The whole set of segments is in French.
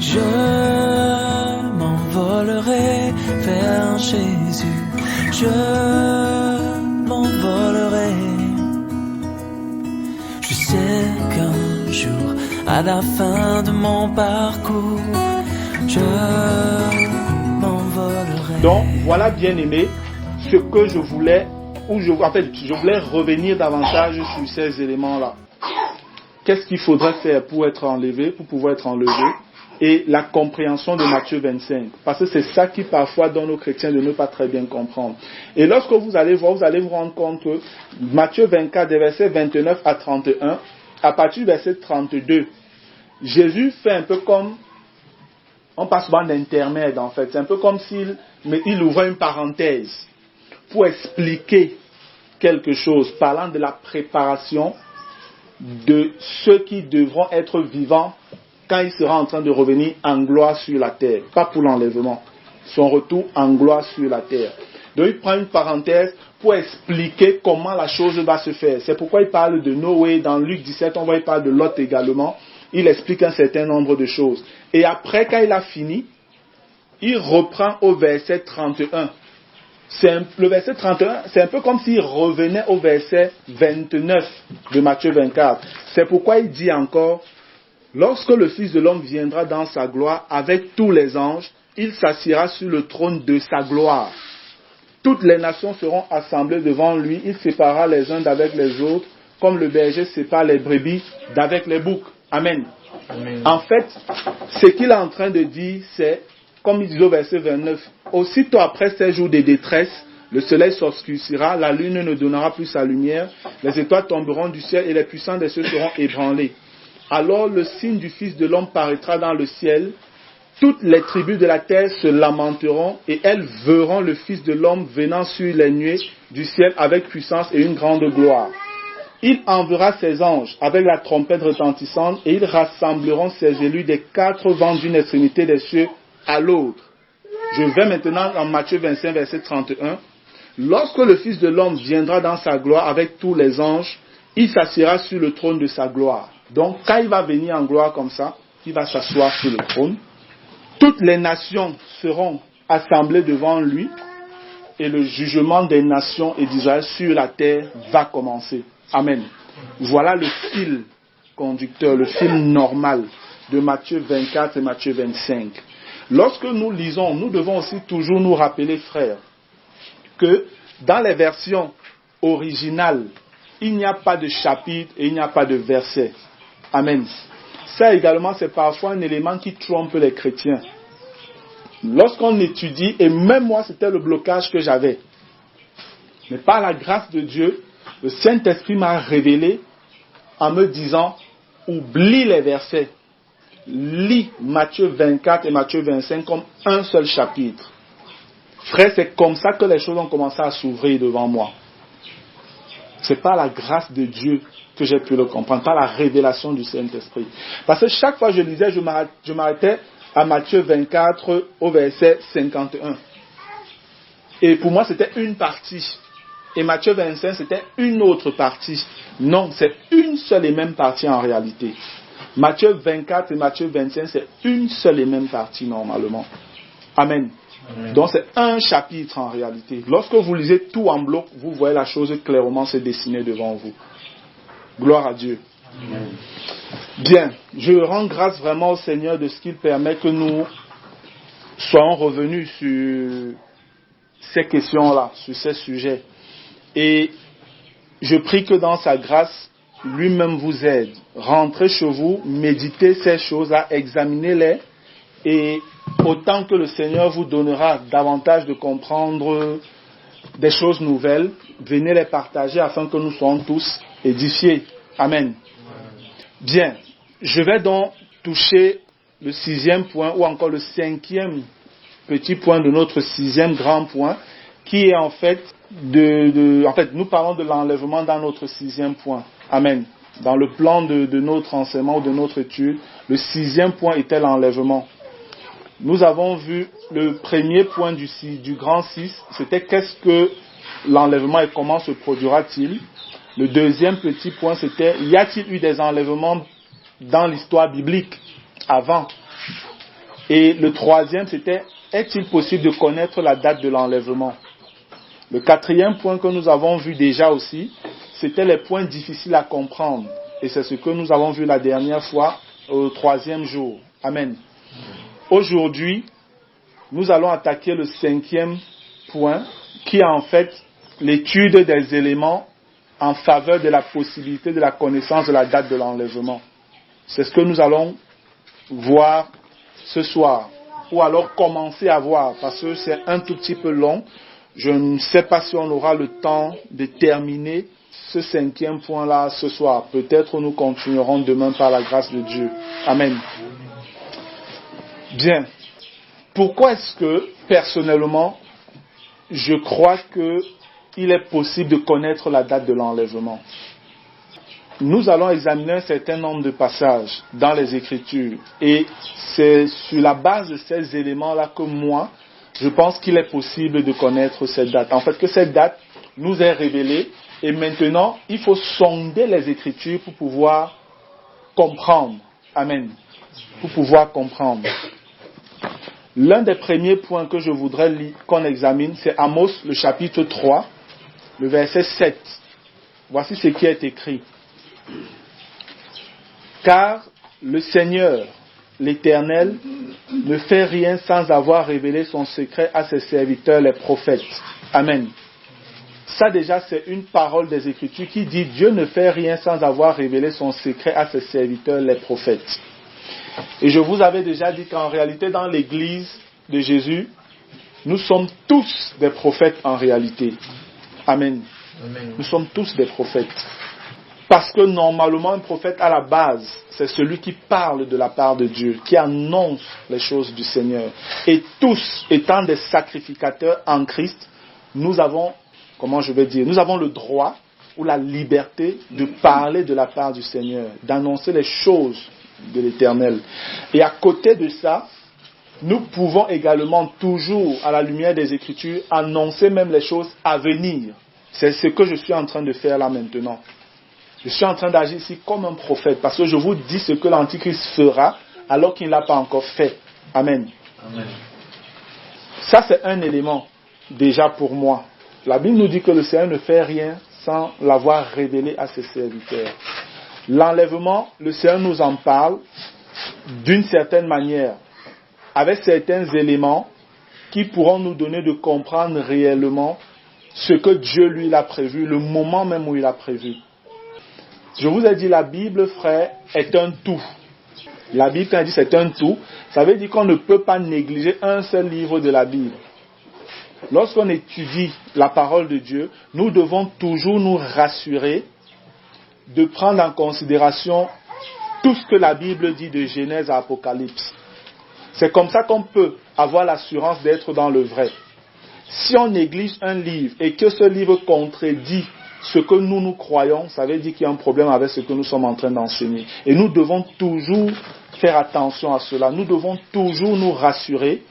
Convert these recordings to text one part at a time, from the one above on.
Je m'envolerai vers Jésus. Je m'envolerai. Je sais qu'un jour, à la fin de mon parcours, je m'envolerai. Donc voilà, bien-aimés, ce que je voulais, je voulais revenir davantage sur ces éléments-là. Qu'est-ce qu'il faudrait faire pour être enlevé, pour pouvoir être enlevé, et la compréhension de Matthieu 25. Parce que c'est ça qui parfois donne aux chrétiens de ne pas très bien comprendre. Et lorsque vous allez voir, vous allez vous rendre compte que Matthieu 24, des versets 29 à 31, à partir du verset 32, Jésus fait un peu comme, on passe souvent d'intermède en fait, c'est un peu comme s'il ouvrait une parenthèse pour expliquer quelque chose, parlant de la préparation de ceux qui devront être vivants quand il sera en train de revenir en gloire sur la terre, pas pour l'enlèvement, son retour en gloire sur la terre. Donc il prend une parenthèse pour expliquer comment la chose va se faire. C'est pourquoi il parle de Noé, dans Luc 17, on voit il parle de Lot également, il explique un certain nombre de choses. Et après, quand il a fini, il reprend au verset 31. Le verset 31, c'est un peu comme s'il revenait au verset 29 de Matthieu 24. C'est pourquoi il dit encore, lorsque le Fils de l'homme viendra dans sa gloire avec tous les anges, il s'assiera sur le trône de sa gloire. Toutes les nations seront assemblées devant lui, il séparera les uns d'avec les autres, comme le berger sépare les brebis d'avec les boucs. Amen. Amen. En fait, ce qu'il est en train de dire, c'est, comme il dit au verset 29, aussitôt après ces jours de détresse, le soleil s'obscurcira, la lune ne donnera plus sa lumière, les étoiles tomberont du ciel et les puissants des cieux seront ébranlés. Alors le signe du Fils de l'homme paraîtra dans le ciel, toutes les tribus de la terre se lamenteront et elles verront le Fils de l'homme venant sur les nuées du ciel avec puissance et une grande gloire. Il enverra ses anges avec la trompette retentissante et ils rassembleront ses élus des quatre vents d'une extrémité des cieux à l'autre. Je vais maintenant en Matthieu 25, verset 31. Lorsque le Fils de l'homme viendra dans sa gloire avec tous les anges, il s'assiera sur le trône de sa gloire. Donc, quand il va venir en gloire comme ça, il va s'asseoir sur le trône. Toutes les nations seront assemblées devant lui et le jugement des nations et d'Israël sur la terre va commencer. Amen. Voilà le fil conducteur, le fil normal de Matthieu 24 et Matthieu 25. Lorsque nous lisons, nous devons aussi toujours nous rappeler, frères, que dans les versions originales, il n'y a pas de chapitre et il n'y a pas de verset. Amen. Ça également, c'est parfois un élément qui trompe les chrétiens. Lorsqu'on étudie, et même moi, c'était le blocage que j'avais. Mais par la grâce de Dieu, le Saint-Esprit m'a révélé en me disant, oublie les versets. Lis Matthieu 24 et Matthieu 25 comme un seul chapitre. Frère, c'est comme ça que les choses ont commencé à s'ouvrir devant moi. C'est par la grâce de Dieu que j'ai pu le comprendre, par la révélation du Saint-Esprit. Parce que chaque fois que je lisais, je m'arrêtais à Matthieu 24 au verset 51. Et pour moi, c'était une partie. Et Matthieu 25, c'était une autre partie. Non, c'est une seule et même partie en réalité. Matthieu 24 et Matthieu 25, c'est une seule et même partie normalement. Amen. Amen. Donc c'est un chapitre en réalité. Lorsque vous lisez tout en bloc, vous voyez la chose clairement se dessiner devant vous. Gloire à Dieu. Amen. Bien, je rends grâce vraiment au Seigneur de ce qu'il permet que nous soyons revenus sur ces questions-là, sur ces sujets. Et je prie que dans sa grâce, lui-même vous aide. Rentrez chez vous, méditez ces choses-là, examinez-les. Et autant que le Seigneur vous donnera davantage de comprendre des choses nouvelles, venez les partager afin que nous soyons tous édifiés. Amen. Bien, je vais donc toucher le 6e point ou encore le 5e petit point de notre 6e grand point qui est en fait nous parlons de l'enlèvement dans notre 6e point. Amen. Dans le plan de notre enseignement ou de notre étude, le 6e point était l'enlèvement. Nous avons vu le premier point du grand 6, c'était qu'est-ce que l'enlèvement et comment se produira-t-il. Le deuxième petit point, c'était y a-t-il eu des enlèvements dans l'histoire biblique avant. Et le troisième, c'était, est-il possible de connaître la date de l'enlèvement? Le quatrième point que nous avons vu déjà aussi, c'était les points difficiles à comprendre. Et c'est ce que nous avons vu la dernière fois, au troisième jour. Amen. Aujourd'hui, nous allons attaquer le cinquième point, qui est en fait l'étude des éléments en faveur de la possibilité de la connaissance de la date de l'enlèvement. C'est ce que nous allons voir ce soir, ou alors commencer à voir, parce que c'est un tout petit peu long. Je ne sais pas si on aura le temps de terminer ce cinquième point-là ce soir. Peut-être nous continuerons demain par la grâce de Dieu. Amen. Bien. Pourquoi est-ce que, personnellement, je crois qu'il est possible de connaître la date de l'enlèvement? Nous allons examiner un certain nombre de passages dans les Écritures. Et c'est sur la base de ces éléments-là que moi, je pense qu'il est possible de connaître cette date. En fait, que cette date nous est révélée. Et maintenant, il faut sonder les Écritures pour pouvoir comprendre. Amen. Pour pouvoir comprendre. L'un des premiers points que je voudrais qu'on examine, c'est Amos, le chapitre 3, le verset 7. Voici ce qui est écrit. Car le Seigneur, l'Éternel, ne fait rien sans avoir révélé son secret à ses serviteurs, les prophètes. Amen. Ça déjà, c'est une parole des Écritures qui dit Dieu ne fait rien sans avoir révélé son secret à ses serviteurs, les prophètes. Et je vous avais déjà dit qu'en réalité, dans l'église de Jésus, nous sommes tous des prophètes en réalité. Amen. Amen. Nous sommes tous des prophètes. Parce que normalement, un prophète à la base, c'est celui qui parle de la part de Dieu, qui annonce les choses du Seigneur. Et tous, étant des sacrificateurs en Christ, nous avons, nous avons le droit ou la liberté de parler de la part du Seigneur, d'annoncer les choses de l'Éternel. Et à côté de ça, nous pouvons également toujours, à la lumière des Écritures, annoncer même les choses à venir. C'est ce que je suis en train de faire là maintenant. Je suis en train d'agir ici comme un prophète, parce que je vous dis ce que l'Antichrist fera, alors qu'il ne l'a pas encore fait. Amen. Amen. Ça, c'est un élément, déjà pour moi. La Bible nous dit que le Seigneur ne fait rien sans l'avoir révélé à ses serviteurs. L'enlèvement, le Seigneur nous en parle d'une certaine manière, avec certains éléments qui pourront nous donner de comprendre réellement ce que Dieu lui l'a prévu, le moment même où il a prévu. Je vous ai dit, la Bible, frère, est un tout. La Bible, quand elle dit c'est un tout, ça veut dire qu'on ne peut pas négliger un seul livre de la Bible. Lorsqu'on étudie la parole de Dieu, nous devons toujours nous rassurer de prendre en considération tout ce que la Bible dit de Genèse à Apocalypse. C'est comme ça qu'on peut avoir l'assurance d'être dans le vrai. Si on néglige un livre et que ce livre contredit ce que nous croyons, ça veut dire qu'il y a un problème avec ce que nous sommes en train d'enseigner. Et nous devons toujours faire attention à cela. Nous devons toujours nous rassurer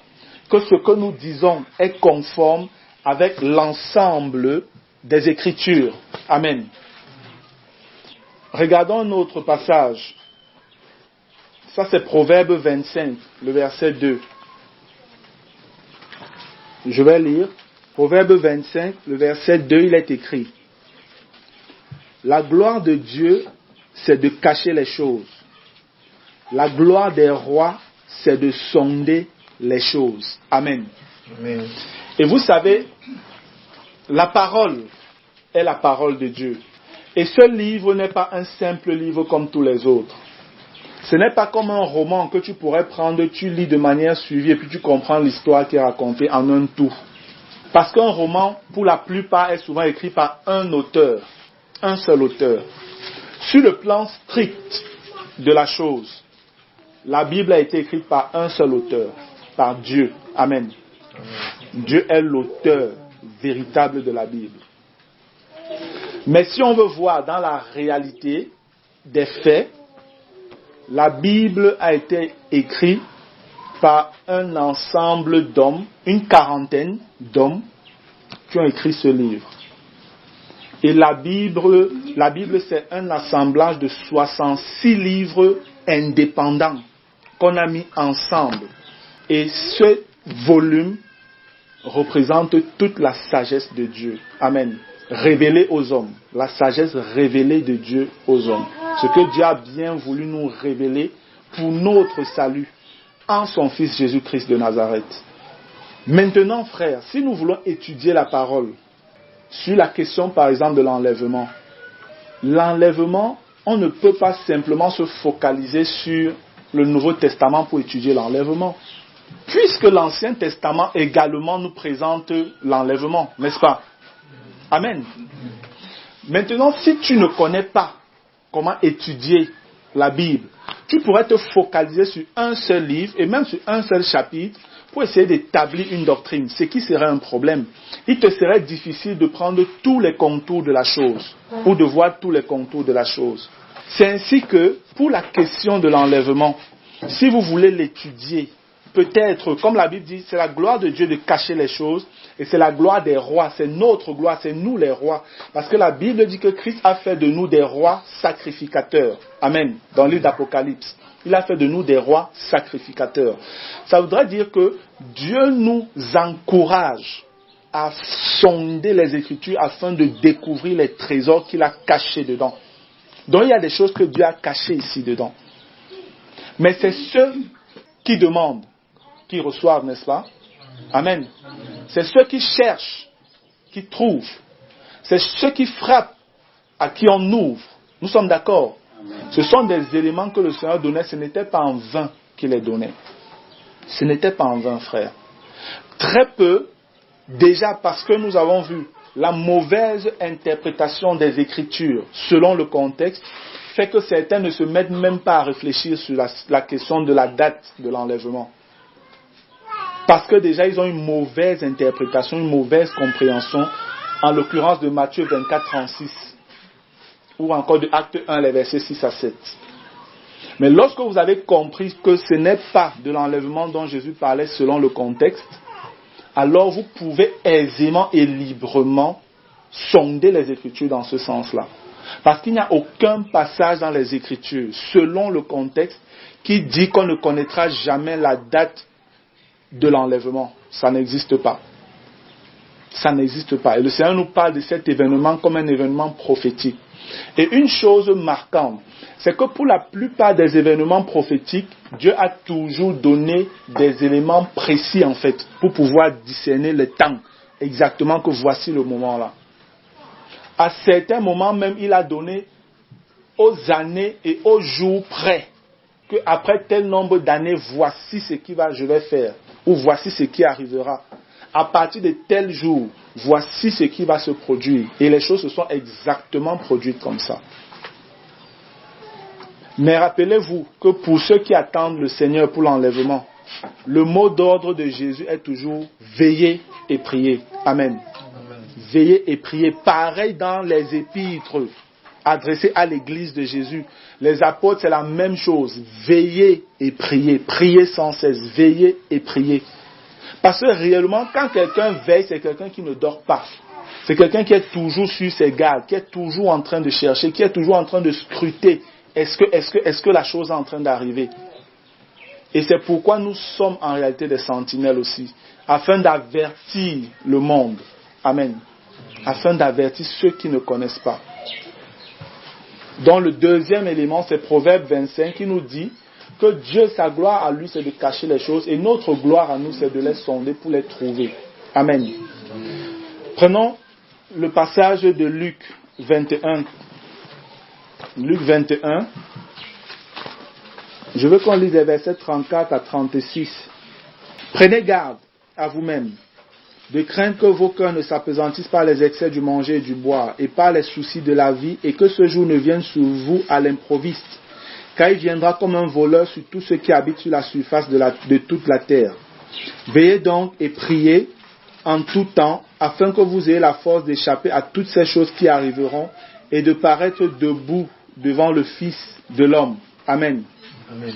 que ce que nous disons est conforme avec l'ensemble des Écritures. Amen. Regardons un autre passage. Ça, c'est Proverbe 25, le verset 2. Je vais lire. Proverbe 25, le verset 2, il est écrit. La gloire de Dieu, c'est de cacher les choses. La gloire des rois, c'est de sonder les choses. Amen. Amen. Et vous savez, la parole est la parole de Dieu. Et ce livre n'est pas un simple livre comme tous les autres. Ce n'est pas comme un roman que tu pourrais prendre, tu lis de manière suivie et puis tu comprends l'histoire qui est racontée en un tout. Parce qu'un roman, pour la plupart, est souvent écrit par un auteur, un seul auteur. Sur le plan strict de la chose, la Bible a été écrite par un seul auteur, par Dieu. Amen. Dieu est l'auteur véritable de la Bible. Mais si on veut voir dans la réalité des faits, la Bible a été écrite par un ensemble d'hommes, une quarantaine d'hommes qui ont écrit ce livre. Et la Bible c'est un assemblage de 66 livres indépendants qu'on a mis ensemble Et ce volume représente toute la sagesse de Dieu. Amen. Révélée aux hommes. La sagesse révélée de Dieu aux hommes. Ce que Dieu a bien voulu nous révéler pour notre salut en son Fils Jésus-Christ de Nazareth. Maintenant, frères, si nous voulons étudier la parole sur la question, par exemple, de l'enlèvement, on ne peut pas simplement se focaliser sur le Nouveau Testament pour étudier l'enlèvement. Puisque l'Ancien Testament également nous présente l'enlèvement, n'est-ce pas? Amen. Maintenant, si tu ne connais pas comment étudier la Bible, tu pourrais te focaliser sur un seul livre et même sur un seul chapitre pour essayer d'établir une doctrine, ce qui serait un problème. Il te serait difficile de prendre tous les contours de la chose ou de voir tous les contours de la chose. C'est ainsi que, pour la question de l'enlèvement, si vous voulez l'étudier, peut-être, comme la Bible dit, c'est la gloire de Dieu de cacher les choses et c'est la gloire des rois, c'est notre gloire, c'est nous les rois. Parce que la Bible dit que Christ a fait de nous des rois sacrificateurs. Amen. Dans le livre d'Apocalypse. Il a fait de nous des rois sacrificateurs. Ça voudrait dire que Dieu nous encourage à sonder les Écritures afin de découvrir les trésors qu'il a cachés dedans. Donc il y a des choses que Dieu a cachées ici dedans. Mais c'est ceux qui demandent, qui reçoivent, n'est-ce pas? Amen. C'est ceux qui cherchent, qui trouvent. C'est ceux qui frappent, à qui on ouvre. Nous sommes d'accord. Ce sont des éléments que le Seigneur donnait. Ce n'était pas en vain qu'il les donnait. Ce n'était pas en vain, frère. Très peu, déjà parce que nous avons vu la mauvaise interprétation des Écritures selon le contexte, fait que certains ne se mettent même pas à réfléchir sur la question de la date de l'enlèvement. Parce que déjà ils ont une mauvaise interprétation, une mauvaise compréhension, en l'occurrence de Matthieu 24, 36, ou encore de Acte 1, les versets 6 à 7. Mais lorsque vous avez compris que ce n'est pas de l'enlèvement dont Jésus parlait selon le contexte, alors vous pouvez aisément et librement sonder les Écritures dans ce sens-là. Parce qu'il n'y a aucun passage dans les Écritures, selon le contexte, qui dit qu'on ne connaîtra jamais la date de l'enlèvement. Ça n'existe pas. Ça n'existe pas. Et le Seigneur nous parle de cet événement comme un événement prophétique. Et une chose marquante, c'est que pour la plupart des événements prophétiques, Dieu a toujours donné des éléments précis en fait, pour pouvoir discerner le temps, exactement que voici le moment là. À certains moments même, il a donné aux années et aux jours près, qu'après tel nombre d'années, voici ce je vais faire, ou voici ce qui arrivera. À partir de tel jour, voici ce qui va se produire. Et les choses se sont exactement produites comme ça. Mais rappelez-vous que pour ceux qui attendent le Seigneur pour l'enlèvement, le mot d'ordre de Jésus est toujours veiller et prier. Amen. Veiller et prier. Pareil dans les épîtres adressées à l'église de Jésus. Les apôtres, c'est la même chose. Veiller et prier. Prier sans cesse. Veiller et prier. Parce que réellement, quand quelqu'un veille, c'est quelqu'un qui ne dort pas. C'est quelqu'un qui est toujours sur ses gardes, qui est toujours en train de chercher, qui est toujours en train de scruter. Est-ce que la chose est en train d'arriver? Et c'est pourquoi nous sommes en réalité des sentinelles aussi, afin d'avertir le monde. Amen. Afin d'avertir ceux qui ne connaissent pas. Donc le deuxième élément, c'est Proverbe 25 qui nous dit que Dieu, sa gloire à lui, c'est de cacher les choses et notre gloire à nous, c'est de les sonder pour les trouver. Amen. Prenons le passage de Luc 21. Luc 21. Je veux qu'on lise les versets 34 à 36. Prenez garde à vous-même, de craindre que vos cœurs ne s'apesantissent par les excès du manger et du boire, et par les soucis de la vie, et que ce jour ne vienne sur vous à l'improviste, car il viendra comme un voleur sur tous ceux qui habitent sur la surface de toute la terre. Veillez donc et priez en tout temps, afin que vous ayez la force d'échapper à toutes ces choses qui arriveront, et de paraître debout devant le Fils de l'homme. Amen. Amen.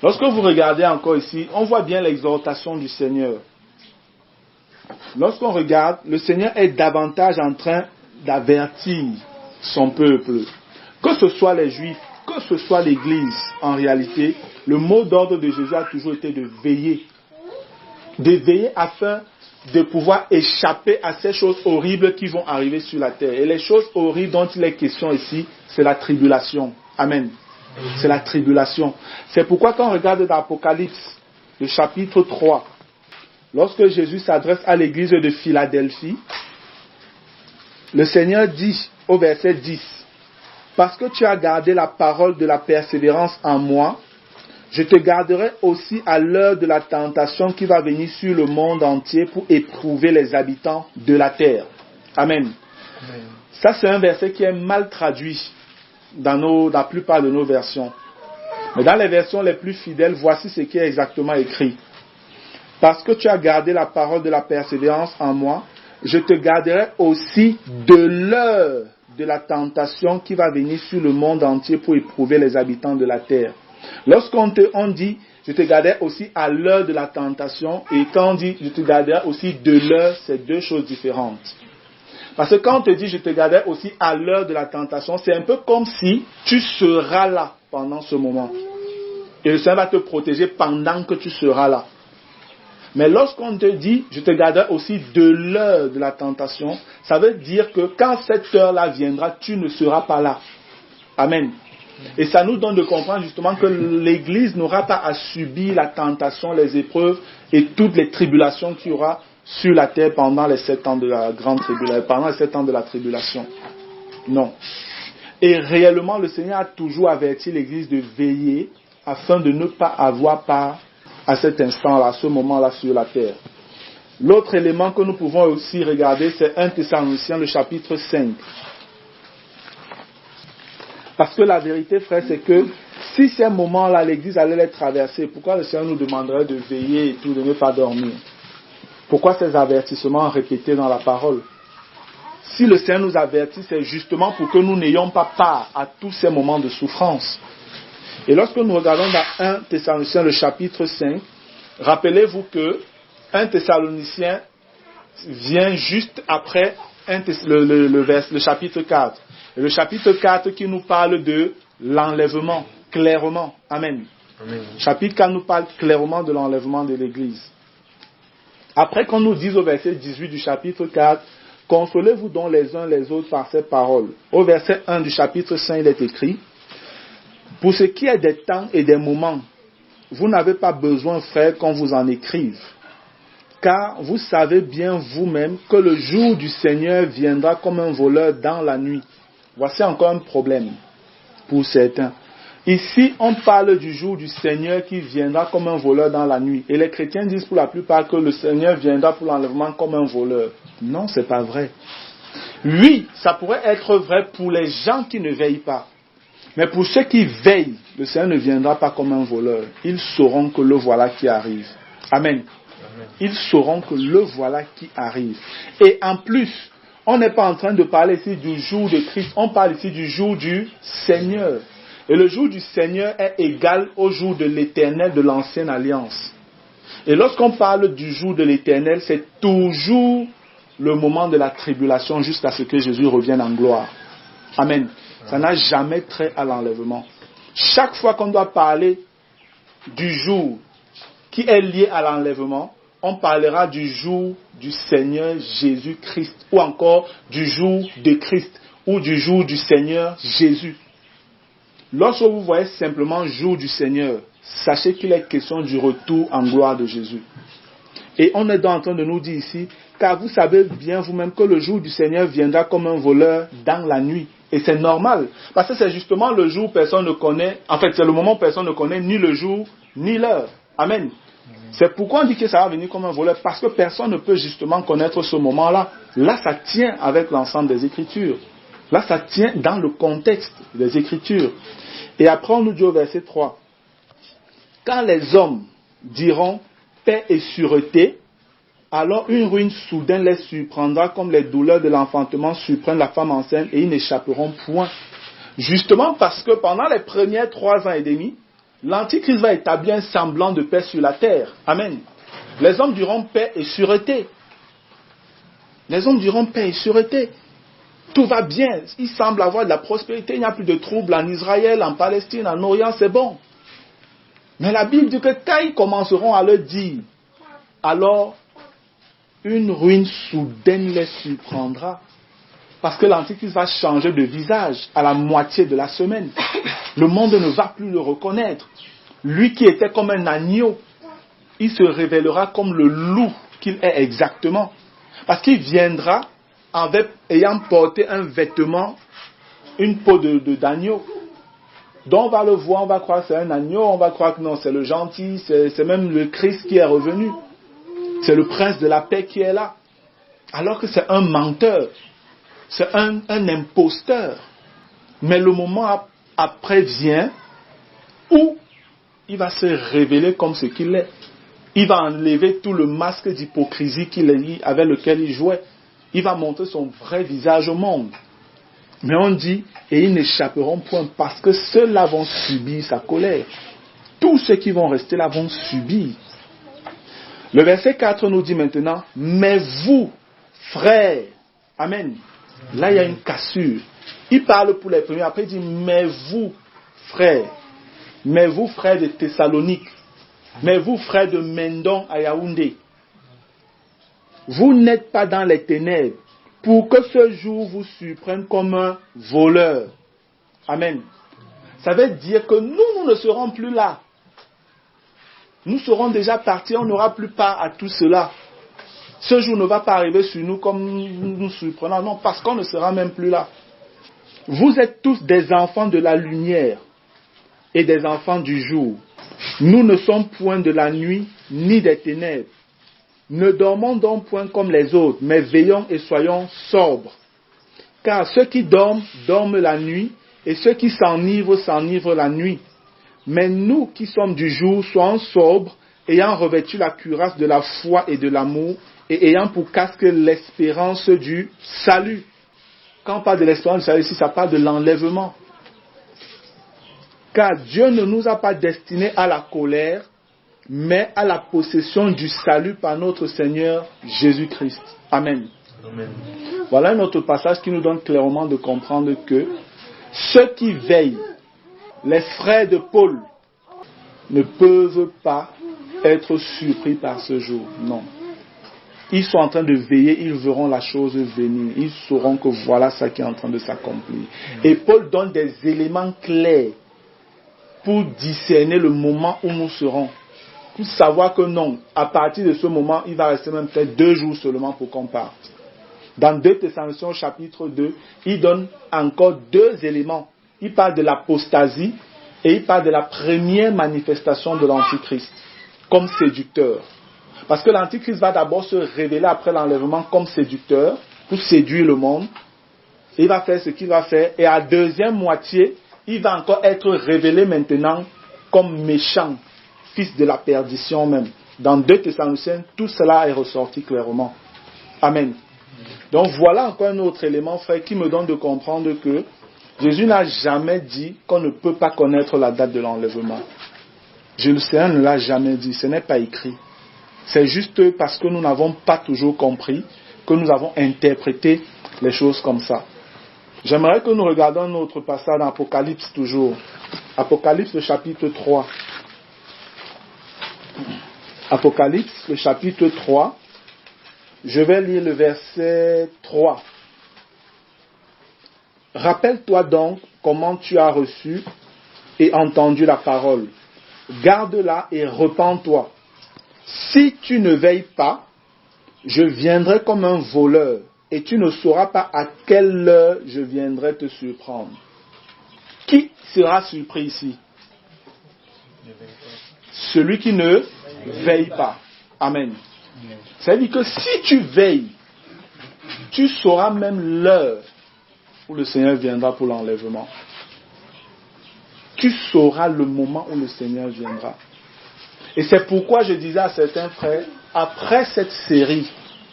Lorsque vous regardez encore ici, on voit bien l'exhortation du Seigneur. Lorsqu'on regarde, le Seigneur est davantage en train d'avertir son peuple. Que ce soit les Juifs, que ce soit l'Église, en réalité, le mot d'ordre de Jésus a toujours été de veiller de veiller afin de pouvoir échapper à ces choses horribles qui vont arriver sur la terre. Et les choses horribles dont il est question ici, c'est la tribulation. Amen. C'est la tribulation. C'est pourquoi quand on regarde dans l'Apocalypse, le chapitre 3, lorsque Jésus s'adresse à l'église de Philadelphie, le Seigneur dit au verset 10, « Parce que tu as gardé la parole de la persévérance en moi, je te garderai aussi à l'heure de la tentation qui va venir sur le monde entier pour éprouver les habitants de la terre. » Amen. Amen. Ça, c'est un verset qui est mal traduit dans la plupart de nos versions. Mais dans les versions les plus fidèles, voici ce qui est exactement écrit. « Parce que tu as gardé la parole de la persévérance en moi, je te garderai aussi de l'heure de la tentation qui va venir sur le monde entier pour éprouver les habitants de la terre. » Lorsqu'on dit, je te garderai aussi à l'heure de la tentation, et quand on dit, je te garderai aussi de l'heure, c'est deux choses différentes. Parce que quand on te dit, je te garderai aussi à l'heure de la tentation, c'est un peu comme si tu seras là pendant ce moment. Et le Seigneur va te protéger pendant que tu seras là. Mais lorsqu'on te dit, je te garderai aussi de l'heure de la tentation, ça veut dire que quand cette heure-là viendra, tu ne seras pas là. Amen. Et ça nous donne de comprendre justement que l'Église n'aura pas à subir la tentation, les épreuves et toutes les tribulations qu'il y aura sur la terre pendant les 7 ans de la grande tribulation, pendant les 7 ans de la tribulation. Non. Et réellement, le Seigneur a toujours averti l'Église de veiller afin de ne pas avoir part à cet instant-là, à ce moment-là sur la terre. L'autre élément que nous pouvons aussi regarder, c'est 1 Thessaloniciens, le chapitre 5. Parce que la vérité, frère, c'est que si ces moments-là, l'Église allait les traverser, pourquoi le Seigneur nous demanderait de veiller et tout, de ne pas dormir? Pourquoi ces avertissements répétés dans la parole? Si le Seigneur nous avertit, c'est justement pour que nous n'ayons pas part à tous ces moments de souffrance. Et lorsque nous regardons dans 1 Thessaloniciens, le chapitre 5, rappelez-vous que 1 Thessalonicien vient juste après le chapitre 4. Et le chapitre 4 qui nous parle de l'enlèvement, clairement. Amen. Amen. Chapitre 4 nous parle clairement de l'enlèvement de l'Église. Après qu'on nous dise au verset 18 du chapitre 4, « Consolez-vous donc les uns les autres par ces paroles. » Au verset 1 du chapitre 5, il est écrit, « Pour ce qui est des temps et des moments, vous n'avez pas besoin, frères, qu'on vous en écrive. Car vous savez bien vous-même que le jour du Seigneur viendra comme un voleur dans la nuit. » Voici encore un problème pour certains. Ici, on parle du jour du Seigneur qui viendra comme un voleur dans la nuit. Et les chrétiens disent pour la plupart que le Seigneur viendra pour l'enlèvement comme un voleur. Non, c'est pas vrai. Oui, ça pourrait être vrai pour les gens qui ne veillent pas. Mais pour ceux qui veillent, le Seigneur ne viendra pas comme un voleur. Ils sauront que le voilà qui arrive. Amen. Ils sauront que le voilà qui arrive. Et en plus, on n'est pas en train de parler ici du jour de Christ, on parle ici du jour du Seigneur. Et le jour du Seigneur est égal au jour de l'Éternel de l'Ancienne Alliance. Et lorsqu'on parle du jour de l'Éternel, c'est toujours le moment de la tribulation jusqu'à ce que Jésus revienne en gloire. Amen. Ça n'a jamais trait à l'enlèvement. Chaque fois qu'on doit parler du jour qui est lié à l'enlèvement, on parlera du jour du Seigneur Jésus-Christ, ou encore du jour de Christ, ou du jour du Seigneur Jésus. Lorsque vous voyez simplement jour du Seigneur, sachez qu'il est question du retour en gloire de Jésus. Et on est en train de nous dire ici, car vous savez bien vous-même que le jour du Seigneur viendra comme un voleur dans la nuit. Et c'est normal, parce que c'est justement le jour où personne ne connaît, en fait c'est le moment où personne ne connaît ni le jour, ni l'heure. Amen. C'est pourquoi on dit que ça va venir comme un voleur, parce que personne ne peut justement connaître ce moment-là. Là, ça tient avec l'ensemble des Écritures. Là, ça tient dans le contexte des Écritures. Et après, on nous dit au verset 3, « Quand les hommes diront paix et sûreté, alors une ruine soudaine les surprendra comme les douleurs de l'enfantement surprennent la femme enceinte et ils n'échapperont point. » Justement parce que pendant les premiers 3 ans et demi, l'Antichrist va établir un semblant de paix sur la terre. Amen. Les hommes diront paix et sûreté. Les hommes diront paix et sûreté. Tout va bien. Il semble avoir de la prospérité. Il n'y a plus de troubles en Israël, en Palestine, en Orient, c'est bon. Mais la Bible dit que quand ils commenceront à le dire alors une ruine soudaine les surprendra. Parce que l'Antichrist va changer de visage à la moitié de la semaine. Le monde ne va plus le reconnaître. Lui qui était comme un agneau, il se révélera comme le loup qu'il est exactement. Parce qu'il viendra ayant porté un vêtement, une peau d'agneau. Donc on va le voir, on va croire que c'est un agneau, on va croire que non, c'est le gentil, c'est même le Christ qui est revenu. C'est le prince de la paix qui est là. Alors que c'est un menteur, c'est un imposteur. Mais le moment après vient où il va se révéler comme ce qu'il est. Il va enlever tout le masque d'hypocrisie avec lequel il jouait. Il va montrer son vrai visage au monde. Mais on dit, et ils n'échapperont point parce que ceux-là vont subir sa colère. Tous ceux qui vont rester là vont subir. Le verset 4 nous dit maintenant, mais vous, frères, amen. Là, il y a une cassure. Il parle pour les premiers, après il dit, mais vous, frères. Mais vous, frères de Thessalonique. Mais vous, frères de Mendon à Yaoundé. Vous n'êtes pas dans les ténèbres pour que ce jour vous surprenne comme un voleur. Amen. Ça veut dire que nous ne serons plus là. Nous serons déjà partis, on n'aura plus part à tout cela. Ce jour ne va pas arriver sur nous comme nous surprenant. Non, parce qu'on ne sera même plus là. Vous êtes tous des enfants de la lumière et des enfants du jour. Nous ne sommes point de la nuit ni des ténèbres. Ne dormons donc point comme les autres, mais veillons et soyons sobres. Car ceux qui dorment, dorment la nuit, et ceux qui s'enivrent, s'enivrent la nuit. Mais nous qui sommes du jour, soyons sobres, ayant revêtu la cuirasse de la foi et de l'amour, et ayant pour casque l'espérance du salut. Quand on parle de l'espérance du salut ici, ça parle de l'enlèvement. Car Dieu ne nous a pas destinés à la colère, mais à la possession du salut par notre Seigneur Jésus-Christ. Amen. Amen. Voilà un autre passage qui nous donne clairement de comprendre que ceux qui veillent, les frères de Paul, ne peuvent pas être surpris par ce jour. Non. Ils sont en train de veiller, ils verront la chose venir. Ils sauront que voilà ça qui est en train de s'accomplir. Et Paul donne des éléments clairs pour discerner le moment où nous serons. Pour savoir que non, à partir de ce moment, il va rester même peut-être 2 jours seulement pour qu'on parte. Dans 2 Thessaloniciens au chapitre 2, il donne encore 2 éléments. Il parle de l'apostasie et il parle de la première manifestation de l'Antichrist comme séducteur. Parce que l'Antichrist va d'abord se révéler après l'enlèvement comme séducteur pour séduire le monde. Il va faire ce qu'il va faire et à deuxième moitié, il va encore être révélé maintenant comme méchant, fils de la perdition même. Dans 2 Thessaloniciens, tout cela est ressorti clairement. Amen. Donc voilà encore un autre élément, frère, qui me donne de comprendre que Jésus n'a jamais dit qu'on ne peut pas connaître la date de l'enlèvement. Le Seigneur ne l'a jamais dit, ce n'est pas écrit. C'est juste parce que nous n'avons pas toujours compris que nous avons interprété les choses comme ça. J'aimerais que nous regardions notre passage dans Apocalypse toujours. Apocalypse, le chapitre 3. Apocalypse, le chapitre 3. Je vais lire le verset 3. Rappelle-toi donc comment tu as reçu et entendu la parole. Garde-la et repens-toi. Si tu ne veilles pas, je viendrai comme un voleur et tu ne sauras pas à quelle heure je viendrai te surprendre. Qui sera surpris ici? Celui qui ne veille pas. Amen. C'est-à-dire que si tu veilles, tu sauras même l'heure où le Seigneur viendra pour l'enlèvement. Tu sauras le moment où le Seigneur viendra. Et c'est pourquoi je disais à certains frères, après cette série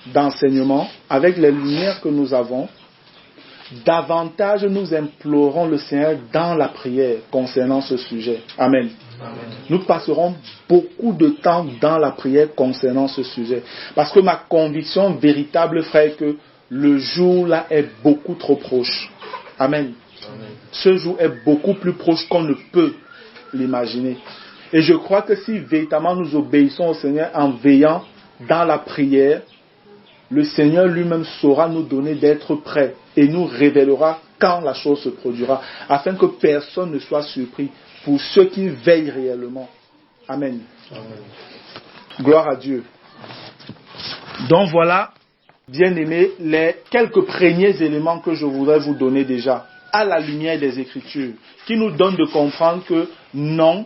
d'enseignements, avec les lumières que nous avons, davantage nous implorons le Seigneur dans la prière concernant ce sujet. Amen. Amen. Nous passerons beaucoup de temps dans la prière concernant ce sujet. Parce que ma conviction véritable, frère, est que le jour là est beaucoup trop proche. Amen. Amen. Ce jour est beaucoup plus proche qu'on ne peut l'imaginer. Et je crois que si véritablement nous obéissons au Seigneur en veillant dans la prière, le Seigneur lui-même saura nous donner d'être prêts et nous révélera quand la chose se produira, afin que personne ne soit surpris pour ceux qui veillent réellement. Amen. Amen. Gloire à Dieu. Donc voilà, bien-aimés, les quelques premiers éléments que je voudrais vous donner déjà, à la lumière des Écritures, qui nous donnent de comprendre que non,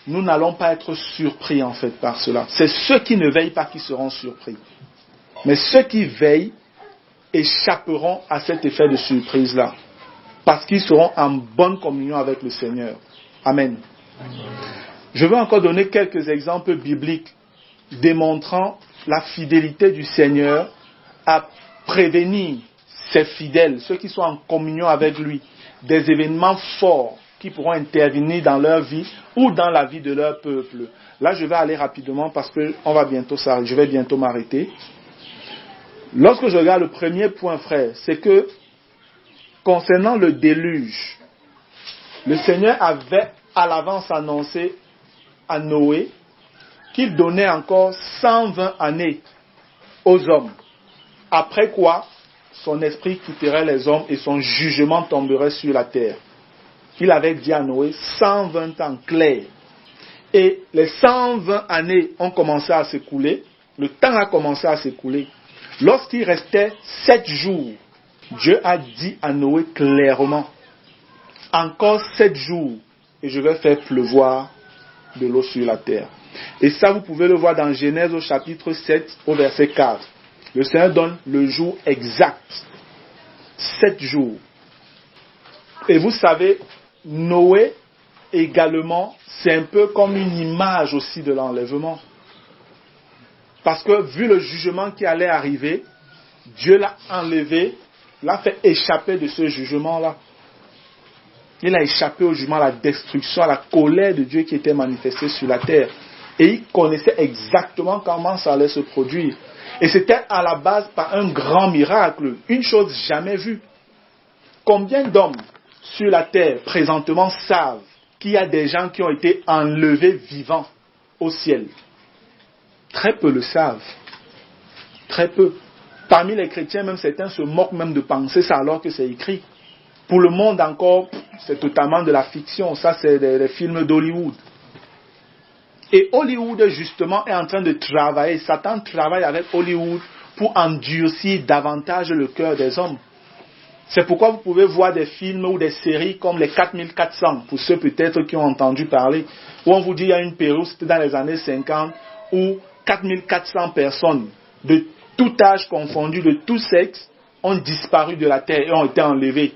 nous n'allons pas être surpris en fait par cela. C'est ceux qui ne veillent pas qui seront surpris. Mais ceux qui veillent échapperont à cet effet de surprise-là, parce qu'ils seront en bonne communion avec le Seigneur. Amen. Je veux encore donner quelques exemples bibliques démontrant la fidélité du Seigneur à prévenir ses fidèles, ceux qui sont en communion avec lui, des événements forts qui pourront intervenir dans leur vie ou dans la vie de leur peuple. Là, je vais aller rapidement parce que je vais bientôt m'arrêter. Lorsque je regarde le premier point, frère, c'est que concernant le déluge, le Seigneur avait à l'avance annoncé à Noé qu'il donnait encore 120 années aux hommes. Après quoi, son esprit quitterait les hommes et son jugement tomberait sur la terre. Il avait dit à Noé 120 ans clairs. Et les 120 années ont commencé à s'écouler. Le temps a commencé à s'écouler. Lorsqu'il restait 7 jours, Dieu a dit à Noé clairement, encore 7 jours et je vais faire pleuvoir de l'eau sur la terre. Et ça, vous pouvez le voir dans Genèse au chapitre 7, au verset 4. Le Seigneur donne le jour exact. 7 jours. Et vous savez, Noé également, c'est un peu comme une image aussi de l'enlèvement. Parce que vu le jugement qui allait arriver, Dieu l'a enlevé, l'a fait échapper de ce jugement-là. Il a échappé au jugement, à la destruction, à la colère de Dieu qui était manifestée sur la terre. Et il connaissait exactement comment ça allait se produire. Et c'était à la base par un grand miracle, une chose jamais vue. Combien d'hommes sur la terre présentement savent qu'il y a des gens qui ont été enlevés vivants au ciel? Très peu le savent. Très peu. Parmi les chrétiens, même certains se moquent même de penser ça alors que c'est écrit. Pour le monde encore, c'est totalement de la fiction. Ça, c'est des films d'Hollywood. Et Hollywood, justement, est en train de travailler. Satan travaille avec Hollywood pour endurcir davantage le cœur des hommes. C'est pourquoi vous pouvez voir des films ou des séries comme les 4400, pour ceux peut-être qui ont entendu parler, où on vous dit qu'il y a une période, c'était dans les années 50, où 4400 personnes de tout âge confondu, de tout sexe, ont disparu de la terre et ont été enlevées.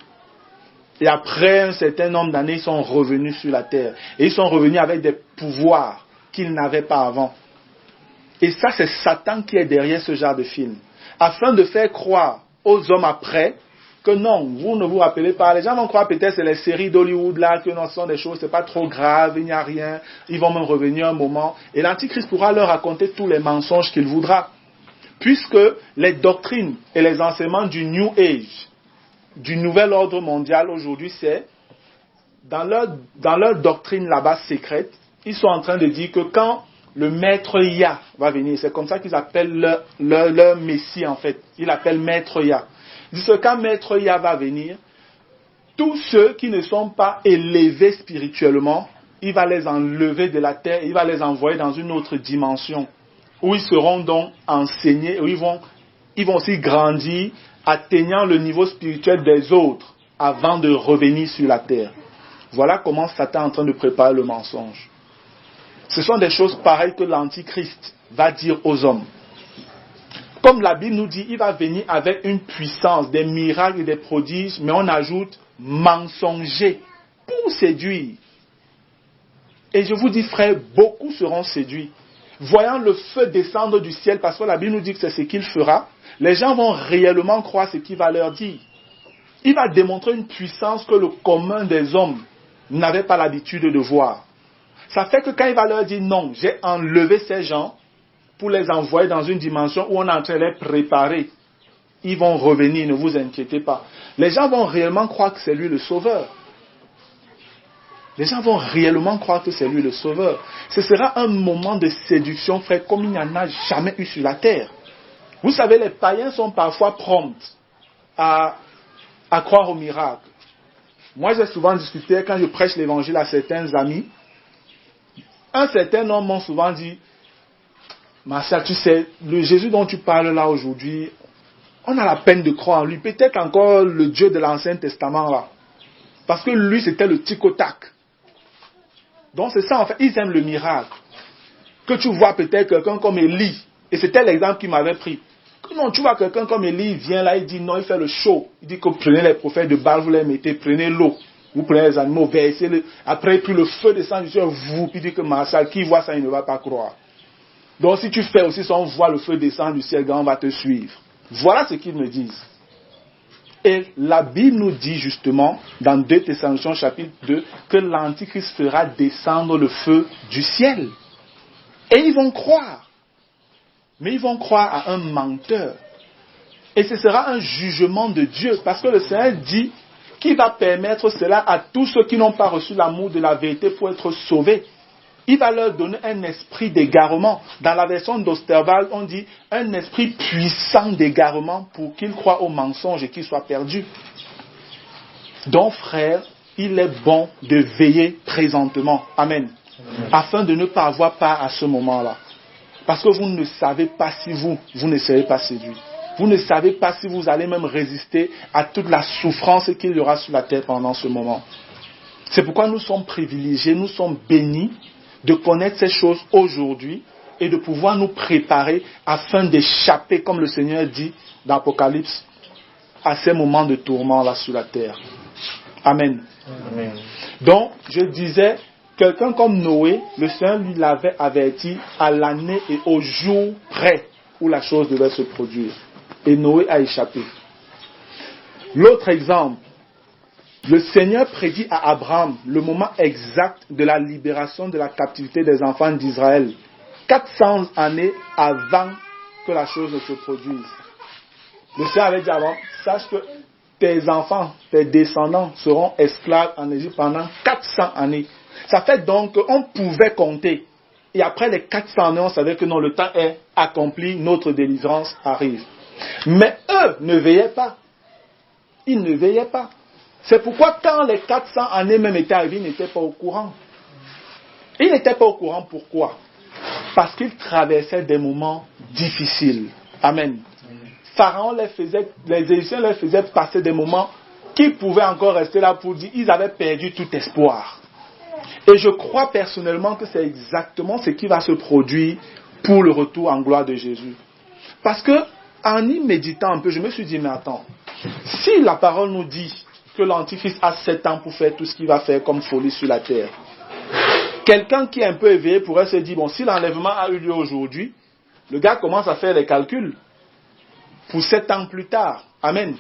Et après un certain nombre d'années, ils sont revenus sur la terre. Et ils sont revenus avec des pouvoirs qu'ils n'avaient pas avant. Et ça, c'est Satan qui est derrière ce genre de film. Afin de faire croire aux hommes après que non, vous ne vous rappelez pas. Les gens vont croire peut-être que c'est les séries d'Hollywood là, que non, ce sont des choses, c'est pas trop grave, il n'y a rien. Ils vont même revenir un moment. Et l'Antichrist pourra leur raconter tous les mensonges qu'il voudra. Puisque les doctrines et les enseignements du New Age, du nouvel ordre mondial aujourd'hui, c'est dans leur doctrine là-bas secrète, ils sont en train de dire que quand le maître Yah va venir, c'est comme ça qu'ils appellent leur messie en fait, ils l'appellent maître Yah. Ils disent que quand maître Yah va venir, tous ceux qui ne sont pas élevés spirituellement, il va les enlever de la terre, il va les envoyer dans une autre dimension, où ils seront donc enseignés, où ils vont aussi grandir, atteignant le niveau spirituel des autres avant de revenir sur la terre. Voilà comment Satan est en train de préparer le mensonge. Ce sont des choses pareilles que l'Antichrist va dire aux hommes. Comme la Bible nous dit, il va venir avec une puissance, des miracles et des prodiges, mais on ajoute mensonger pour séduire. Et je vous dis, frère, beaucoup seront séduits. Voyant le feu descendre du ciel, parce que la Bible nous dit que c'est ce qu'il fera, les gens vont réellement croire ce qu'il va leur dire. Il va démontrer une puissance que le commun des hommes n'avait pas l'habitude de voir. Ça fait que quand il va leur dire non, j'ai enlevé ces gens pour les envoyer dans une dimension où on est en train de les préparer, ils vont revenir, ne vous inquiétez pas. Les gens vont réellement croire que c'est lui le sauveur. Les gens vont réellement croire que c'est lui le sauveur. Ce sera un moment de séduction, frère, comme il n'y en a jamais eu sur la terre. Vous savez, les païens sont parfois prompts à croire au miracle. Moi, j'ai souvent discuté, quand je prêche l'évangile à certains amis, un certain homme m'a souvent dit, Marcel, tu sais, le Jésus dont tu parles là aujourd'hui, on a la peine de croire en lui. Peut-être encore le Dieu de l'Ancien Testament là. Parce que lui, c'était le tic au tac. Donc c'est ça en fait, ils aiment le miracle. Que tu vois peut-être quelqu'un comme Élie, et c'était l'exemple qu'il m'avait pris. Que non, tu vois quelqu'un comme Élie, il vient là, il dit non, il fait le show. Il dit que prenez les prophètes de Baal, vous les mettez, prenez l'eau. Vous prenez les animaux, versez-le. Après, puis le feu descend du ciel, vous, puis dit que Marshall, qui voit ça, il ne va pas croire. Donc si tu fais aussi ça, on voit le feu descendre du ciel, on va te suivre. Voilà ce qu'ils me disent. Et la Bible nous dit justement, dans 2 Thessaloniciens chapitre 2, que l'Antichrist fera descendre le feu du ciel. Et ils vont croire. Mais ils vont croire à un menteur. Et ce sera un jugement de Dieu. Parce que le Seigneur dit qu'il va permettre cela à tous ceux qui n'ont pas reçu l'amour de la vérité pour être sauvés. Il va leur donner un esprit d'égarement. Dans la version d'Osterwald, on dit un esprit puissant d'égarement pour qu'ils croient au mensonge et qu'ils soient perdus. Donc, frère, il est bon de veiller présentement. Amen. Afin de ne pas avoir part à ce moment-là. Parce que vous ne savez pas si vous ne serez pas séduit. Vous ne savez pas si vous allez même résister à toute la souffrance qu'il y aura sur la terre pendant ce moment. C'est pourquoi nous sommes privilégiés, nous sommes bénis de connaître ces choses aujourd'hui et de pouvoir nous préparer afin d'échapper, comme le Seigneur dit dans l'Apocalypse, à ces moments de tourment là sur la terre. Amen. Amen. Donc, je disais, quelqu'un comme Noé, le Seigneur lui l'avait averti à l'année et au jour près où la chose devait se produire. Et Noé a échappé. L'autre exemple, le Seigneur prédit à Abraham le moment exact de la libération de la captivité des enfants d'Israël, 400 années avant que la chose ne se produise. Le Seigneur avait dit à Abraham, sache que tes enfants, tes descendants seront esclaves en Égypte pendant 400 années. Ça fait donc qu'on pouvait compter. Et après les 400 années, on savait que non, le temps est accompli, notre délivrance arrive. Mais eux ne veillaient pas. Ils ne veillaient pas. C'est pourquoi quand les 400 années même étaient arrivées, ils n'étaient pas au courant. Ils n'étaient pas au courant, pourquoi? Parce qu'ils traversaient des moments difficiles. Amen. Pharaon les Égyptiens leur faisaient passer des moments qu'ils pouvaient encore rester là pour dire qu'ils avaient perdu tout espoir. Et je crois personnellement que c'est exactement ce qui va se produire pour le retour en gloire de Jésus. Parce que, en y méditant un peu, je me suis dit, mais attends, si la parole nous dit que l'Antichrist a 7 ans pour faire tout ce qu'il va faire comme folie sur la terre, quelqu'un qui est un peu éveillé pourrait se dire, bon, si l'enlèvement a eu lieu aujourd'hui, le gars commence à faire les calculs pour 7 ans plus tard. Amen.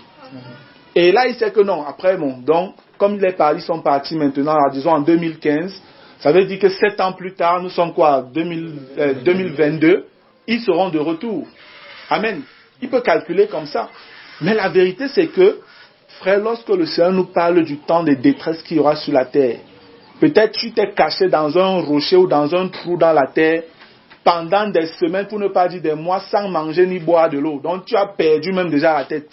Et là, il sait que non, après, bon, donc, comme ils sont partis maintenant, disons en 2015, ça veut dire que 7 ans plus tard, nous sommes quoi, 2022, ils seront de retour. Amen. Il peut calculer comme ça. Mais la vérité, c'est que, frère, lorsque le Seigneur nous parle du temps de détresse qu'il y aura sur la terre, peut-être tu t'es caché dans un rocher ou dans un trou dans la terre pendant des semaines, pour ne pas dire des mois, sans manger ni boire de l'eau. Donc tu as perdu même déjà la tête.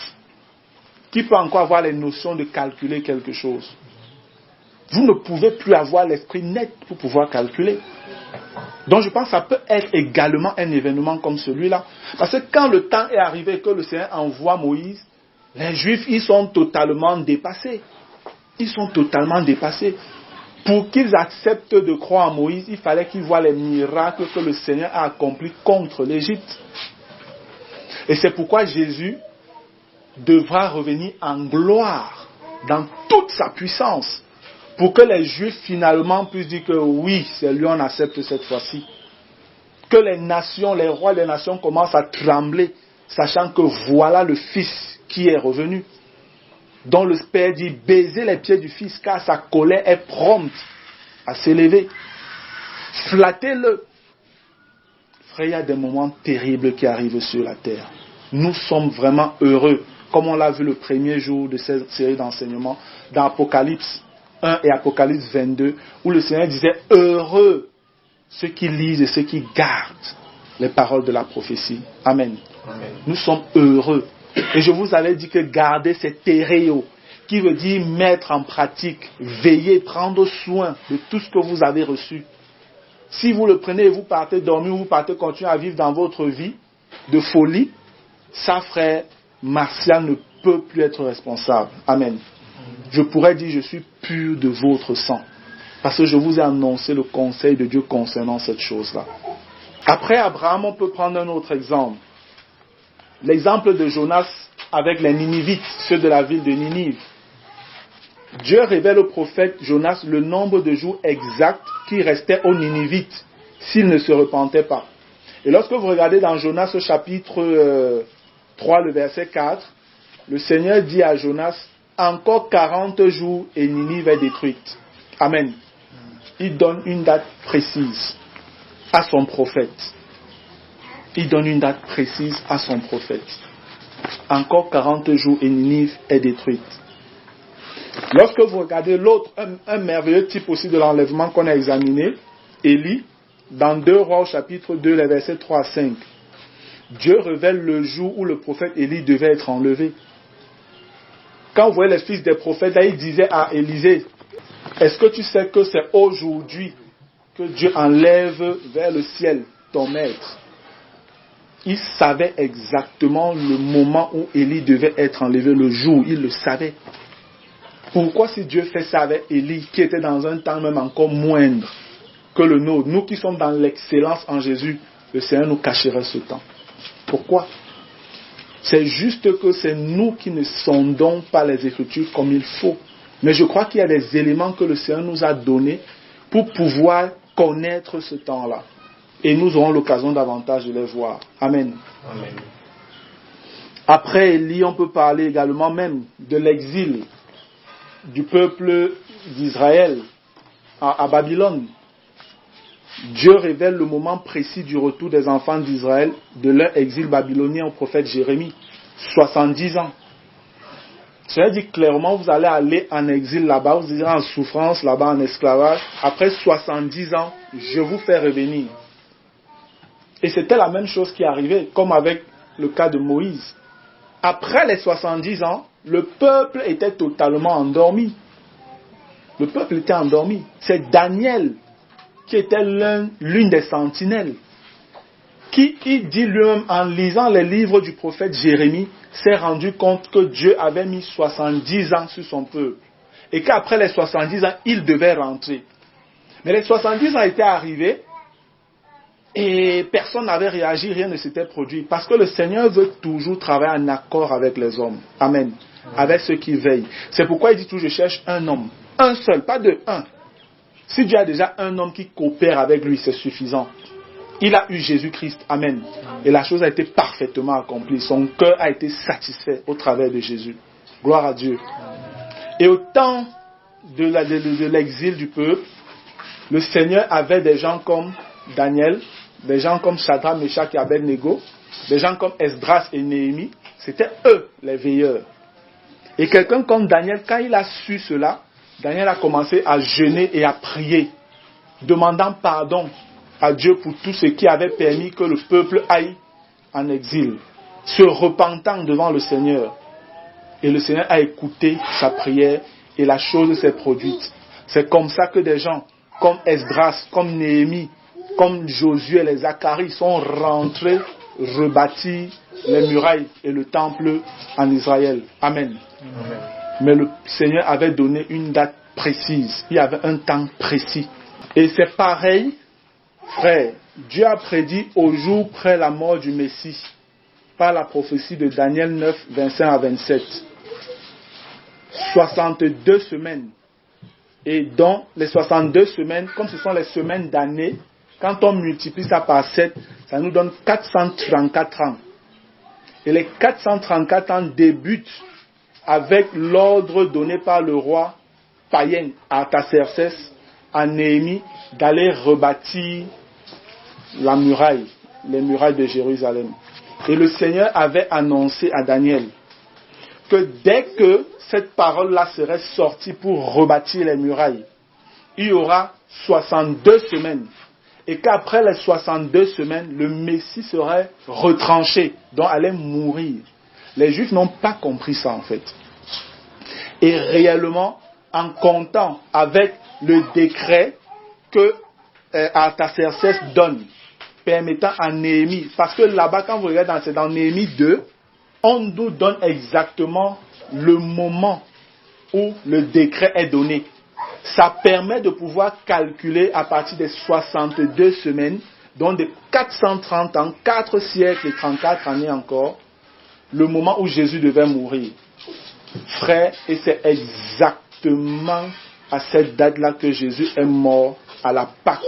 Qui peut encore avoir les notions de calculer quelque chose? Vous ne pouvez plus avoir l'esprit net pour pouvoir calculer. Donc je pense que ça peut être également un événement comme celui-là. Parce que quand le temps est arrivé que le Seigneur envoie Moïse, les Juifs, ils sont totalement dépassés. Ils sont totalement dépassés. Pour qu'ils acceptent de croire en Moïse, il fallait qu'ils voient les miracles que le Seigneur a accomplis contre l'Égypte. Et c'est pourquoi Jésus devra revenir en gloire dans toute sa puissance pour que les Juifs finalement puissent dire que oui, c'est lui, on accepte cette fois-ci. Que les nations, les rois des nations commencent à trembler, sachant que voilà le Fils qui est revenu. Dont le Père dit, baisez les pieds du Fils, car sa colère est prompte à s'élever. Flattez-le. Frère, il y a des moments terribles qui arrivent sur la terre. Nous sommes vraiment heureux, comme on l'a vu le premier jour de cette série d'enseignements, dans Apocalypse, 1 et Apocalypse 22, où le Seigneur disait « Heureux ceux qui lisent et ceux qui gardent les paroles de la prophétie. » Amen. Amen. Nous sommes heureux. Et je vous avais dit que garder, c'est téréo, qui veut dire mettre en pratique, veiller, prendre soin de tout ce que vous avez reçu. Si vous le prenez et vous partez dormir, ou vous partez continuer à vivre dans votre vie de folie, ça, frère Martial ne peut plus être responsable. Amen. Je pourrais dire, je suis pur de votre sang. Parce que je vous ai annoncé le conseil de Dieu concernant cette chose-là. Après Abraham, on peut prendre un autre exemple. L'exemple de Jonas avec les Ninivites, ceux de la ville de Ninive. Dieu révèle au prophète Jonas le nombre de jours exacts qui restaient aux Ninivites s'ils ne se repentaient pas. Et lorsque vous regardez dans Jonas au chapitre 3, le verset 4, le Seigneur dit à Jonas, encore 40 jours et Ninive est détruite. Amen. Il donne une date précise à son prophète. Il donne une date précise à son prophète. Encore 40 jours et Ninive est détruite. Lorsque vous regardez l'autre, un merveilleux type aussi de l'enlèvement qu'on a examiné, Élie, dans 2 Rois au chapitre 2, les versets 3 à 5, Dieu révèle le jour où le prophète Élie devait être enlevé. Quand vous voyez les fils des prophètes, là, il disait à Élisée, est-ce que tu sais que c'est aujourd'hui que Dieu enlève vers le ciel ton maître? Il savait exactement le moment où Élie devait être enlevé, le jour, il le savait. Pourquoi si Dieu fait ça avec Élie, qui était dans un temps même encore moindre que le nôtre, nous qui sommes dans l'excellence en Jésus, le Seigneur nous cacherait ce temps? Pourquoi? C'est juste que c'est nous qui ne sondons pas les Écritures comme il faut. Mais je crois qu'il y a des éléments que le Seigneur nous a donnés pour pouvoir connaître ce temps-là. Et nous aurons l'occasion davantage de les voir. Amen. Amen. Après Élie, on peut parler également même de l'exil du peuple d'Israël à Babylone. Dieu révèle le moment précis du retour des enfants d'Israël de leur exil babylonien au prophète Jérémie. 70 ans. Cela dit clairement, vous allez aller en exil là-bas, vous irez en souffrance là-bas, en esclavage. Après 70 ans, je vous fais revenir. Et c'était la même chose qui arrivait, comme avec le cas de Moïse. Après les 70 ans, le peuple était totalement endormi. Le peuple était endormi. C'est Daniel qui était l'une des sentinelles, qui, il dit lui-même, en lisant les livres du prophète Jérémie, s'est rendu compte que Dieu avait mis 70 ans sur son peuple. Et qu'après les 70 ans, il devait rentrer. Mais les 70 ans étaient arrivés, et personne n'avait réagi, rien ne s'était produit. Parce que le Seigneur veut toujours travailler en accord avec les hommes. Amen. Avec ceux qui veillent. C'est pourquoi il dit toujours, je cherche un homme. Un seul, pas deux, un. Si Dieu a déjà un homme qui coopère avec lui, c'est suffisant. Il a eu Jésus-Christ. Amen. Et la chose a été parfaitement accomplie. Son cœur a été satisfait au travers de Jésus. Gloire à Dieu. Et au temps de l'exil du peuple, le Seigneur avait des gens comme Daniel, des gens comme Shadrach, Meshach et Abednego, des gens comme Esdras et Néhémie. C'était eux les veilleurs. Et quelqu'un comme Daniel, quand il a su cela, Daniel a commencé à jeûner et à prier, demandant pardon à Dieu pour tout ce qui avait permis que le peuple aille en exil, se repentant devant le Seigneur. Et le Seigneur a écouté sa prière et la chose s'est produite. C'est comme ça que des gens comme Esdras, comme Néhémie, comme Josué et les Zacharie sont rentrés, rebâtis les murailles et le temple en Israël. Amen. Amen. Mais le Seigneur avait donné une date précise. Il y avait un temps précis. Et c'est pareil, frère. Dieu a prédit au jour près la mort du Messie par la prophétie de Daniel 9, 25 à 27. 62 semaines. Et dans les 62 semaines, comme ce sont les semaines d'année, quand on multiplie ça par 7, ça nous donne 434 ans. Et les 434 ans débutent avec l'ordre donné par le roi païen à Artaxerxès, à Néhémie, d'aller rebâtir la muraille, les murailles de Jérusalem. Et le Seigneur avait annoncé à Daniel que dès que cette parole-là serait sortie pour rebâtir les murailles, il y aura 62 semaines. Et qu'après les 62 semaines, le Messie serait retranché, donc allait mourir. Les Juifs n'ont pas compris ça en fait. Et réellement, en comptant avec le décret que Artaxerxès donne, permettant à Néhémie, parce que là-bas, quand vous regardez, c'est dans Néhémie 2, on nous donne exactement le moment où le décret est donné. Ça permet de pouvoir calculer à partir des 62 semaines, donc de 430 ans, 4 siècles et 34 années encore, le moment où Jésus devait mourir. Frère, et c'est exactement à cette date-là que Jésus est mort à la Pâque.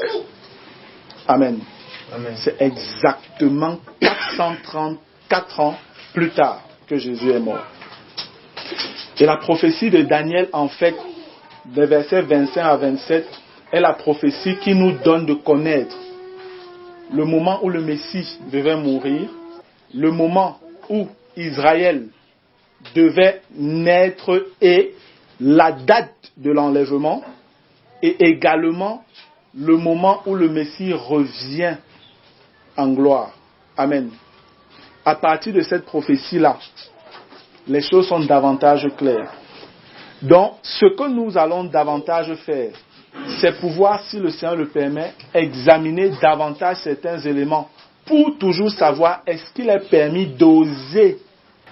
Amen. Amen. C'est exactement 434 ans plus tard que Jésus est mort. Et la prophétie de Daniel, en fait, des versets 25 à 27, est la prophétie qui nous donne de connaître le moment où le Messie devait mourir, le moment où Israël devait naître et la date de l'enlèvement, et également le moment où le Messie revient en gloire. Amen. À partir de cette prophétie-là, les choses sont davantage claires. Donc, ce que nous allons davantage faire, c'est pouvoir, si le Seigneur le permet, examiner davantage certains éléments pour toujours savoir est-ce qu'il est permis d'oser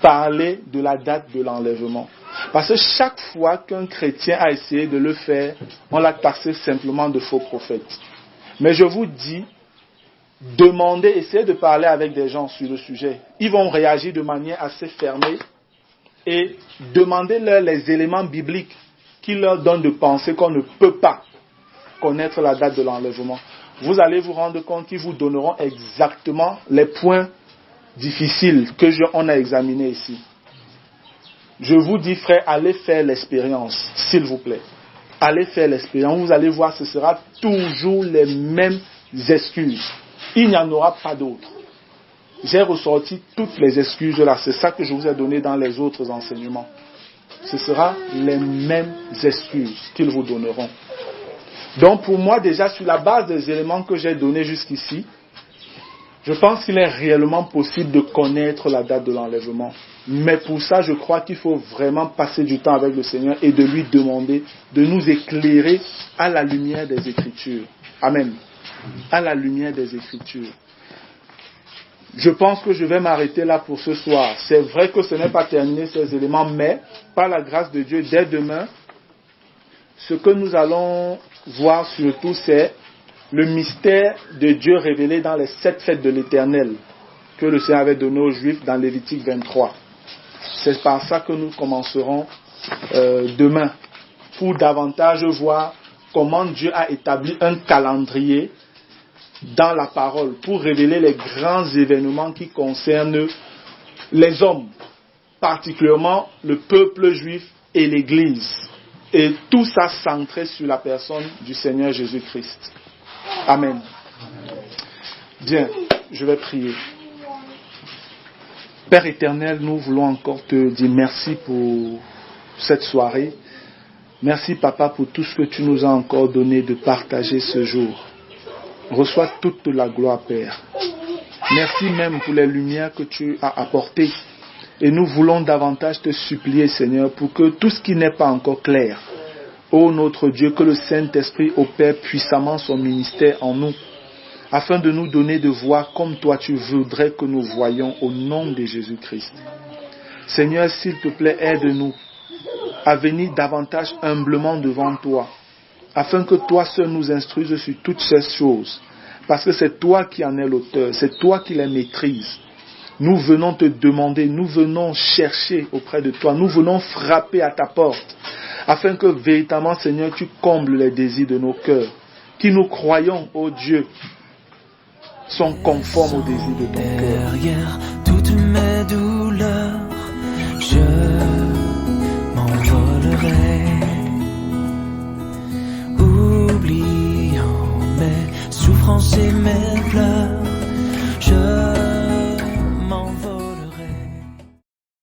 parler de la date de l'enlèvement. Parce que chaque fois qu'un chrétien a essayé de le faire, on l'a taxé simplement de faux prophète. Mais je vous dis, demandez, essayez de parler avec des gens sur le sujet. Ils vont réagir de manière assez fermée et demandez-leur les éléments bibliques qui leur donnent de penser qu'on ne peut pas connaître la date de l'enlèvement. Vous allez vous rendre compte qu'ils vous donneront exactement les points difficiles qu'on a examinés ici. Je vous dis, frère, allez faire l'expérience, s'il vous plaît. Allez faire l'expérience. Vous allez voir, ce sera toujours les mêmes excuses. Il n'y en aura pas d'autres. J'ai ressorti toutes les excuses là. C'est ça que je vous ai donné dans les autres enseignements. Ce sera les mêmes excuses qu'ils vous donneront. Donc pour moi, déjà, sur la base des éléments que j'ai donnés jusqu'ici, je pense qu'il est réellement possible de connaître la date de l'enlèvement. Mais pour ça, je crois qu'il faut vraiment passer du temps avec le Seigneur et de lui demander de nous éclairer à la lumière des Écritures. Amen. À la lumière des Écritures. Je pense que je vais m'arrêter là pour ce soir. C'est vrai que ce n'est pas terminé ces éléments, mais par la grâce de Dieu, dès demain, ce que nous allons voir surtout, c'est le mystère de Dieu révélé dans les 7 fêtes de l'Éternel que le Seigneur avait donné aux Juifs dans Lévitique 23. C'est par ça que nous commencerons demain pour davantage voir comment Dieu a établi un calendrier dans la parole pour révéler les grands événements qui concernent les hommes, particulièrement le peuple juif et l'Église. Et tout ça centré sur la personne du Seigneur Jésus-Christ. Amen. Bien, je vais prier. Père éternel, nous voulons encore te dire merci pour cette soirée. Merci, Papa, pour tout ce que tu nous as encore donné de partager ce jour. Reçois toute la gloire, Père. Merci même pour les lumières que tu as apportées. Et nous voulons davantage te supplier, Seigneur, pour que tout ce qui n'est pas encore clair, ô notre Dieu, que le Saint-Esprit opère puissamment son ministère en nous, afin de nous donner de voir comme toi tu voudrais que nous voyions au nom de Jésus-Christ. Seigneur, s'il te plaît, aide-nous à venir davantage humblement devant toi, afin que toi seul nous instruises sur toutes ces choses, parce que c'est toi qui en es l'auteur, c'est toi qui les maîtrises. Nous venons te demander, nous venons chercher auprès de toi, nous venons frapper à ta porte, afin que véritablement, Seigneur, tu combles les désirs de nos cœurs, qui nous croyons, ô Dieu, sont conformes aux désirs de ton cœur. Derrière toutes mes douleurs, je m'envolerai, oubliant mes souffrances et mes